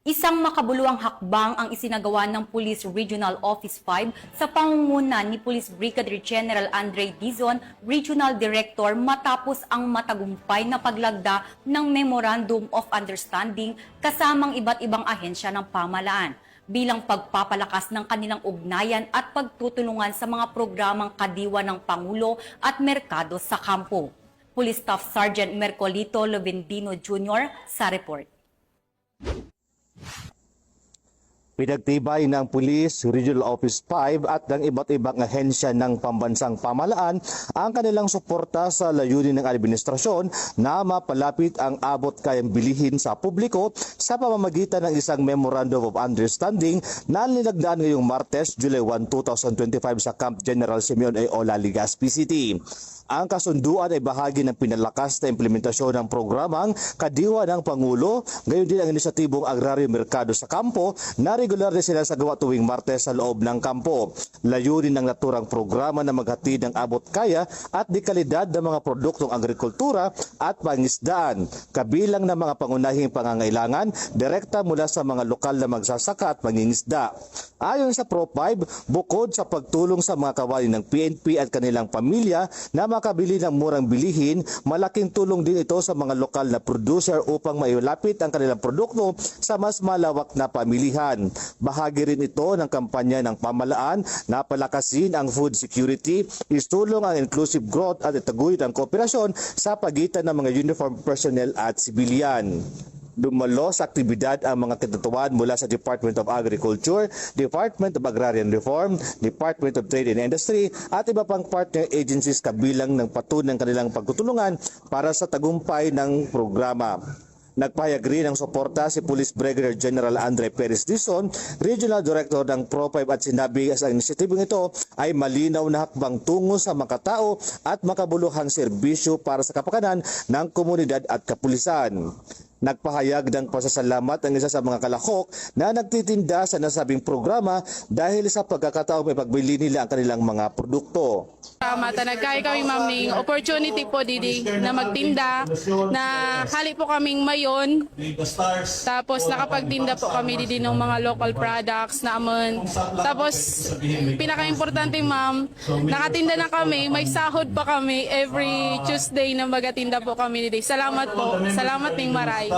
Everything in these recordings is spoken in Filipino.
Isang makabuluhang hakbang ang isinagawa ng Police Regional Office 5 sa pangunguna ni Police Brigadier General Andre Dizon, Regional Director, matapos ang matagumpay na paglagda ng Memorandum of Understanding kasamang iba't ibang ahensya ng pamahalaan bilang pagpapalakas ng kanilang ugnayan at pagtutulungan sa mga programang kadiwa ng Pangulo at merkado sa kampo. Police Staff Sergeant Mercolito Lovendino Jr. sa report. Pinagtibay ng Police Regional Office 5 at ng iba't ibang ahensya ng pambansang pamahalaan ang kanilang suporta sa layunin ng administrasyon na mapalapit ang abot kayang bilihin sa publiko sa pamamagitan ng isang Memorandum of Understanding na linagdaan ngayong Martes, July 1, 2025 sa Camp General Simeon A. Ola, Legazpi City. Ang kasunduan ay bahagi ng pinalakas na implementasyon ng programang Kadiwa ng Pangulo, gayon din ang inisyatibong Agraryo Merkado sa Kampo na regular din sila sa gawa tuwing Martes sa loob ng kampo. Layunin ng naturang programa na maghatid ng abot kaya at dekalidad ng mga produktong agrikultura at pangisdaan, kabilang ng mga pangunahing pangangailangan direkta mula sa mga lokal na magsasaka at mangingisda. Ayon sa Pro5, bukod sa pagtulong sa mga kawani ng PNP at kanilang pamilya na makabili ng murang bilihin, malaking tulong din ito sa mga lokal na producer upang mailapit ang kanilang produkto sa mas malawak na pamilihan. Bahagi rin ito ng kampanya ng pamahalaan na palakasin ang food security, istulong ang inclusive growth at itaguyod ang kooperasyon sa pagitan ng mga uniform personnel at sibilyan. Dumalo sa aktibidad ang mga katutuan mula sa Department of Agriculture, Department of Agrarian Reform, Department of Trade and Industry at iba pang partner agencies kabilang ng patunay ng kanilang pagtutulungan para sa tagumpay ng programa. Nagpahayag rin ng suporta si Police Brigadier General Andre Perez Dizon, Regional Director ng Pro5 at sinabi sa inisyatibong ito ay malinaw na hakbang tungo sa makatao at makabuluhang serbisyo para sa kapakanan ng komunidad at kapulisan. Nagpahayag ng pasasalamat ang isa sa mga kalahok na nagtitinda sa nasabing programa dahil sa pagkakataong may pagbili nila ang kanilang mga produkto. Matanagkay kami ma'am ning opportunity po didi na magtinda na hali po kaming mayon, tapos nakapagtinda po kami didi ng mga local products naman. Tapos pinaka-importante ma'am, nakatinda na kami, may sahod pa kami every Tuesday na magatinda po kami didi. Salamat po, salamat ning maray.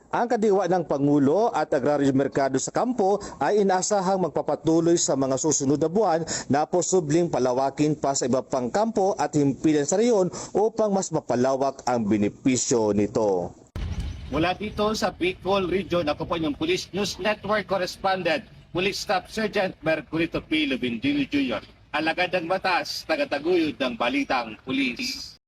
Ang kadiwa ng Pangulo at Agraryo Merkado sa Kampo ay inaasahang magpapatuloy sa mga susunod na buwan na posibleng palawakin pa sa iba pang kampo at himpilan sa reyon upang mas mapalawak ang benepisyo nito. Mula dito sa Bicol Region, ako po yung Police News Network Correspondent, Police Staff Sergeant Mercolito P. Lovendino Jr. Alagad ng batas, tagataguyod ng balitang pulis.